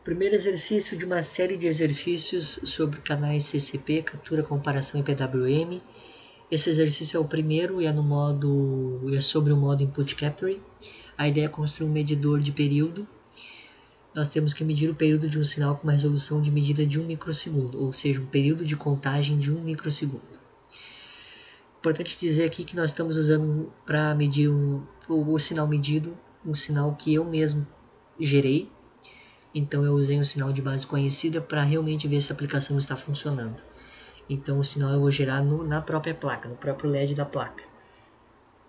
Primeiro exercício de uma série de exercícios sobre canais CCP, captura, comparação e PWM. Esse exercício é o primeiro e é sobre o modo Input Capture. A ideia é construir um medidor de período. Nós temos que medir o período de um sinal com uma resolução de medida de 1 microsegundo, ou seja, um período de contagem de 1 microsegundo. Importante dizer aqui que nós estamos usando para medir o sinal medido, um sinal que eu mesmo gerei. Então eu usei um sinal de base conhecida para realmente ver se a aplicação está funcionando. Então o sinal eu vou gerar na própria placa, no próprio LED da placa.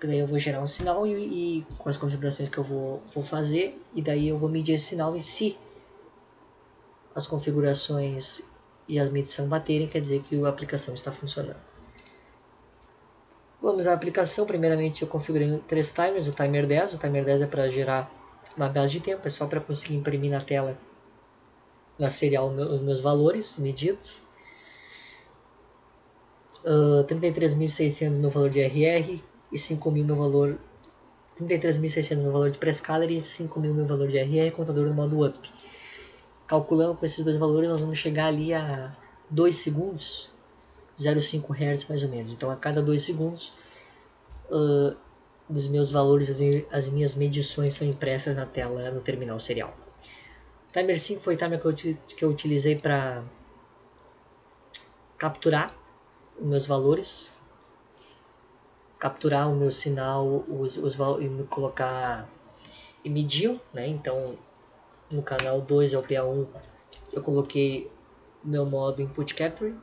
Daí eu vou gerar um sinal e com as configurações que eu vou fazer, e daí eu vou medir esse sinal, e se as configurações e a medição baterem, quer dizer que a aplicação está funcionando. Vamos à aplicação. Primeiramente eu configurei 3 timers, o timer 10. O timer 10 é para gerar uma base de tempo, é só para conseguir imprimir na tela na serial os meus valores medidos. 33.600 meu valor de RR e 5.000 meu valor 33.600 meu valor de Prescaler e 5.000 meu valor de RR, contador no modo UP. Calculando com esses dois valores, nós vamos chegar ali a 2 segundos, 0,5 Hz mais ou menos. Então a cada 2 segundos os meus valores, as minhas medições são impressas na tela no terminal serial. Timer 5 foi o timer que eu utilizei para capturar os meus valores, capturar o meu sinal, e colocar e medir, né? Então no canal 2 é o PA1, eu coloquei meu modo Input Capture.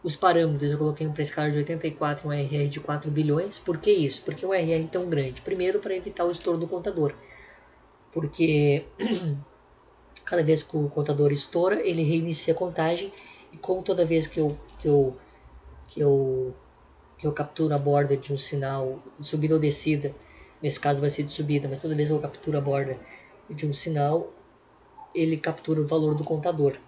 Os parâmetros eu coloquei um Prescaler de 84 e um RR de 4 bilhões. Por que isso? Porque o RR é tão grande. Primeiro, para evitar o estouro do contador. Porque cada vez que o contador estoura, ele reinicia a contagem. E como toda vez que eu capturo a borda de um sinal de subida ou descida, nesse caso vai ser de subida, mas toda vez que eu capturo a borda de um sinal, ele captura o valor do contador,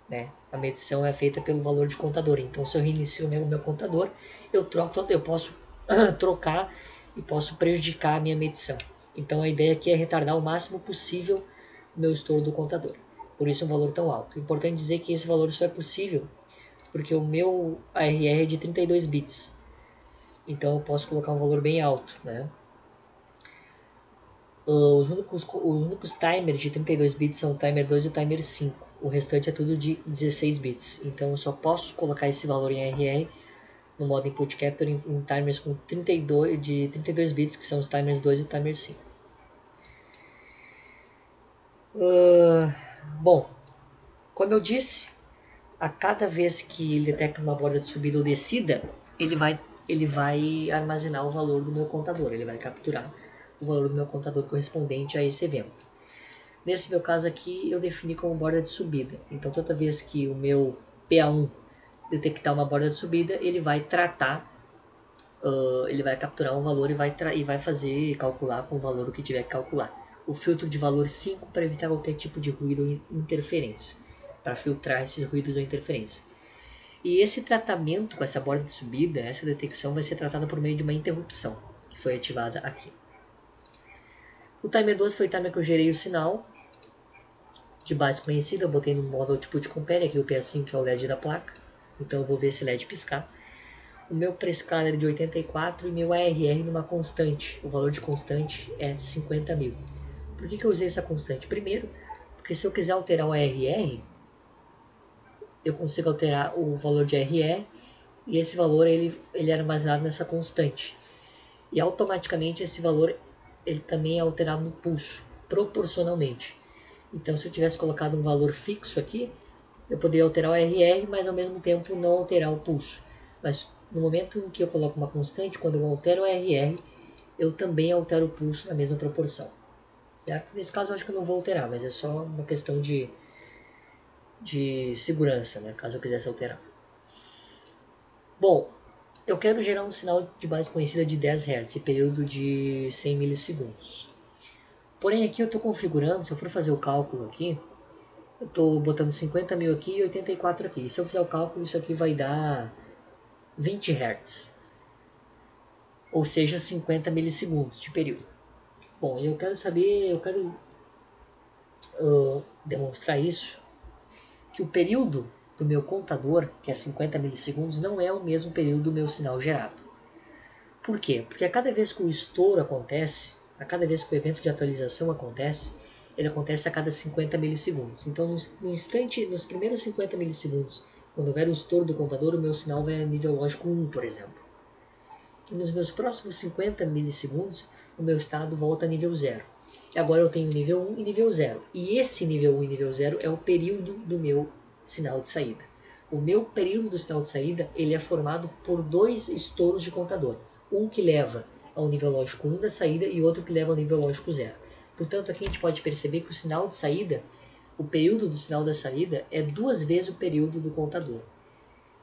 né? A medição é feita pelo valor de contador. Então, se eu reinicio o meu contador, eu posso trocar e posso prejudicar a minha medição. Então, a ideia aqui é retardar o máximo possível o meu estouro do contador. Por isso, é um valor tão alto. Importante dizer que esse valor só é possível porque o meu ARR é de 32 bits. Então, eu posso colocar um valor bem alto, né? Os únicos timers de 32 bits são o timer 2 e o timer 5. O restante é tudo de 16 bits. Então eu só posso colocar esse valor em RR no modo Input Capture em timers com 32 bits, que são os timers 2 e o timer 5. Bom, como eu disse, a cada vez que ele detecta uma borda de subida ou descida, ele vai armazenar o valor do meu contador, ele vai capturar o valor do meu contador correspondente a esse evento. Nesse meu caso aqui, eu defini como borda de subida. Então, toda vez que o meu PA1 detectar uma borda de subida, ele vai tratar, ele vai capturar um valor e vai calcular com o valor que tiver que calcular. O filtro de valor 5 para evitar qualquer tipo de ruído ou interferência, para filtrar esses ruídos ou interferência. E esse tratamento com essa borda de subida, essa detecção vai ser tratada por meio de uma interrupção, que foi ativada aqui. O timer 12 foi o timer que eu gerei o sinal de base conhecida. Eu botei no modo Output Compare, aqui o PA5 que é o LED da placa. Então eu vou ver esse LED piscar. O meu Prescaler de 84 e meu ARR numa constante. O valor de constante é 50.000. Por que eu usei essa constante? Primeiro, porque se eu quiser alterar o ARR, eu consigo alterar o valor de ARR e esse valor ele é armazenado nessa constante. E automaticamente esse valor ele também é alterado no pulso, proporcionalmente. Então, se eu tivesse colocado um valor fixo aqui, eu poderia alterar o RR, mas ao mesmo tempo não alterar o pulso. Mas no momento em que eu coloco uma constante, quando eu altero o RR, eu também altero o pulso na mesma proporção. Certo? Nesse caso, eu acho que eu não vou alterar, mas é só uma questão de segurança, né? Caso eu quisesse alterar. Bom, eu quero gerar um sinal de base conhecida de 10 Hz, período de 100 milissegundos. Porém, aqui eu estou configurando, se eu for fazer o cálculo aqui, eu estou botando 50.000 aqui e 84 aqui. Se eu fizer o cálculo, isso aqui vai dar 20 Hz. Ou seja, 50 milissegundos de período. Bom, eu quero saber, demonstrar isso, que o período do meu contador, que é 50 milissegundos, não é o mesmo período do meu sinal gerado. Por quê? Porque a cada vez que o estouro acontece, a cada vez que o evento de atualização acontece, ele acontece a cada 50 milissegundos. Então, no instante, nos primeiros 50 milissegundos, quando houver o estouro do contador, o meu sinal vai a nível lógico 1, por exemplo. E nos meus próximos 50 milissegundos, o meu estado volta a nível 0. E agora eu tenho nível 1 e nível 0. E esse nível 1 e nível 0 é o período do meu sinal de saída. O meu período do sinal de saída ele é formado por dois estouros de contador. Um que leva ao nível lógico 1 da saída e outro que leva ao nível lógico 0. Portanto, aqui a gente pode perceber que o sinal de saída, o período do sinal da saída é 2 vezes o período do contador.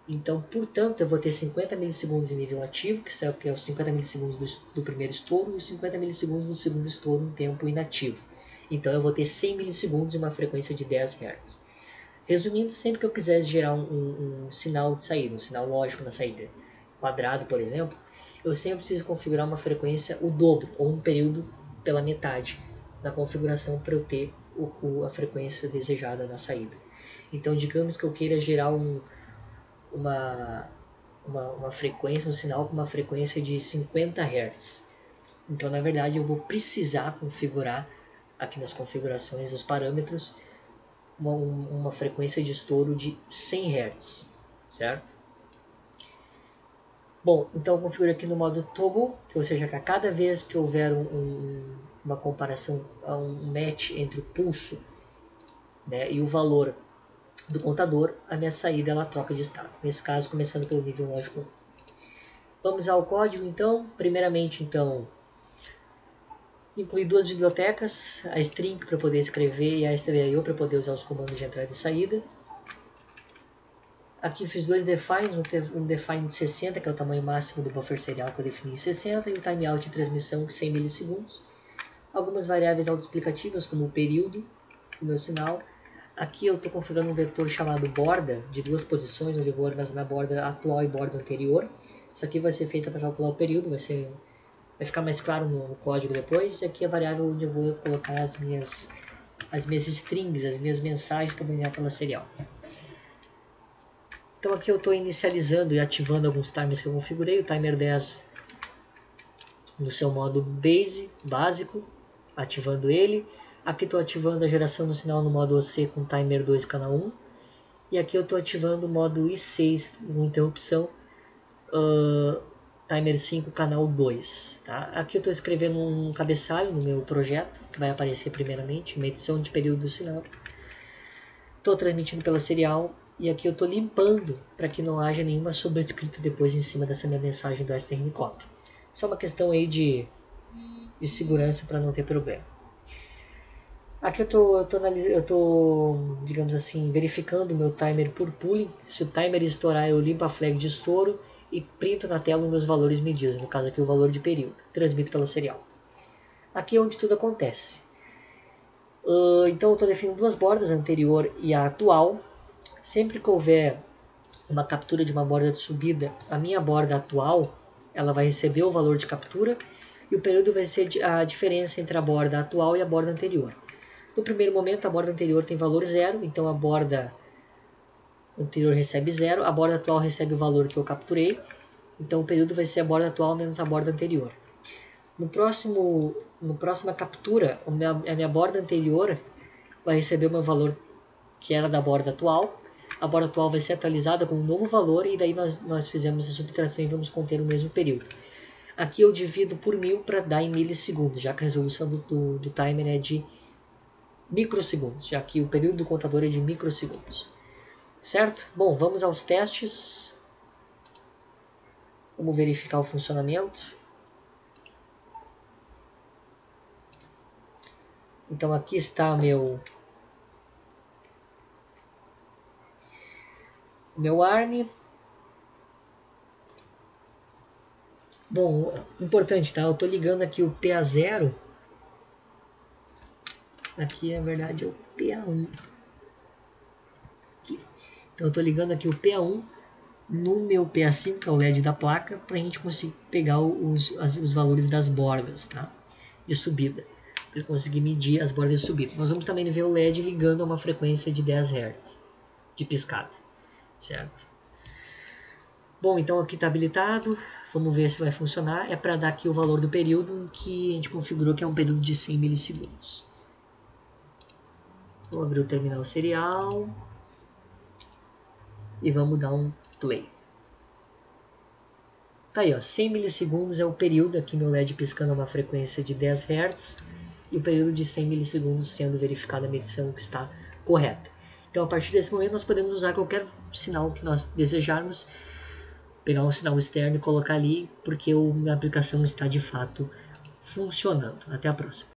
Então, portanto, eu vou ter 50 milissegundos em nível ativo, que é os 50 milissegundos do primeiro estouro, e os 50 milissegundos do segundo estouro em tempo inativo. Então, eu vou ter 100 milissegundos e uma frequência de 10 Hz. Resumindo, sempre que eu quisesse gerar um sinal de saída, um sinal lógico na saída quadrado, por exemplo, eu sempre preciso configurar uma frequência o dobro, ou um período pela metade na configuração para eu ter a frequência desejada na saída. Então, digamos que eu queira gerar uma frequência, um sinal com uma frequência de 50 Hz. Então, na verdade, eu vou precisar configurar aqui nas configurações dos parâmetros uma frequência de estouro de 100 Hz, certo? Bom, então eu configuro aqui no modo toggle, que ou seja, que a cada vez que houver uma comparação, um match entre o pulso, né, e o valor do contador, a minha saída ela troca de estado. Nesse caso, começando pelo nível lógico 1. Vamos ao código então. Primeiramente, então, incluí duas bibliotecas, a string para poder escrever e a stdio para poder usar os comandos de entrada e saída. Aqui fiz dois defines, um define de 60, que é o tamanho máximo do buffer serial que eu defini em 60, e o timeout de transmissão de 100 milissegundos. Algumas variáveis autoexplicativas, como o período do meu sinal. Aqui eu estou configurando um vetor chamado borda, de duas posições, onde eu vou armazenar a borda atual e borda anterior. Isso aqui vai ser feito para calcular o período, vai ficar mais claro no código depois. E aqui é a variável onde eu vou colocar as minhas strings, as minhas mensagens que eu vou enviar pela serial. Então aqui eu estou inicializando e ativando alguns timers que eu configurei. O timer 10 no seu modo básico, ativando ele. Aqui estou ativando a geração do sinal no modo OC com timer 2 canal 1. E aqui eu estou ativando o modo I6 com interrupção, timer 5 canal 2. Tá? Aqui eu estou escrevendo um cabeçalho no meu projeto, que vai aparecer primeiramente, uma edição de período do sinal. Estou transmitindo pela serial. E aqui eu estou limpando para que não haja nenhuma sobrescrita depois em cima dessa minha mensagem do strncopy. Só uma questão aí de segurança para não ter problema. Aqui eu estou, digamos assim, verificando o meu timer por pooling. Se o timer estourar, eu limpo a flag de estouro e printo na tela os meus valores medidos, no caso aqui o valor de período, transmito pela serial. Aqui é onde tudo acontece. Então eu estou definindo duas bordas, a anterior e a atual. Sempre que houver uma captura de uma borda de subida, a minha borda atual ela vai receber o valor de captura e o período vai ser a diferença entre a borda atual e a borda anterior. No primeiro momento, a borda anterior tem valor 0, então a borda anterior recebe 0, a borda atual recebe o valor que eu capturei, então o período vai ser a borda atual menos a borda anterior. No próxima captura, a minha borda anterior vai receber o meu valor que era da borda atual. A borda atual vai ser atualizada com um novo valor e daí nós fizemos a subtração e vamos conter o mesmo período. Aqui eu divido por 1000 para dar em milissegundos, já que a resolução do timer é de microsegundos, já que o período do contador é de microsegundos. Certo? Bom, vamos aos testes. Vamos verificar o funcionamento. Então aqui está meu ARM. Bom, importante, tá? Eu estou ligando aqui o PA0. Aqui, na verdade, é o PA1. Aqui. Então eu estou ligando aqui o PA1 no meu PA5, que é o LED da placa, para a gente conseguir pegar os valores das bordas, tá? De subida. para ele conseguir medir as bordas de subida. Nós vamos também ver o LED ligando a uma frequência de 10 Hz de piscada, certo? Bom, então aqui está habilitado, vamos ver se vai funcionar. É para dar aqui o valor do período que a gente configurou, que é um período de 100 milissegundos. Vou abrir o terminal serial e vamos dar um play. Tá aí, ó, 100 milissegundos é o período, aqui meu LED piscando a uma frequência de 10 Hz e o período de 100 milissegundos sendo verificada a medição que está correta. Então, a partir desse momento, nós podemos usar qualquer sinal que nós desejarmos, pegar um sinal externo e colocar ali, porque a minha aplicação está de fato funcionando. Até a próxima.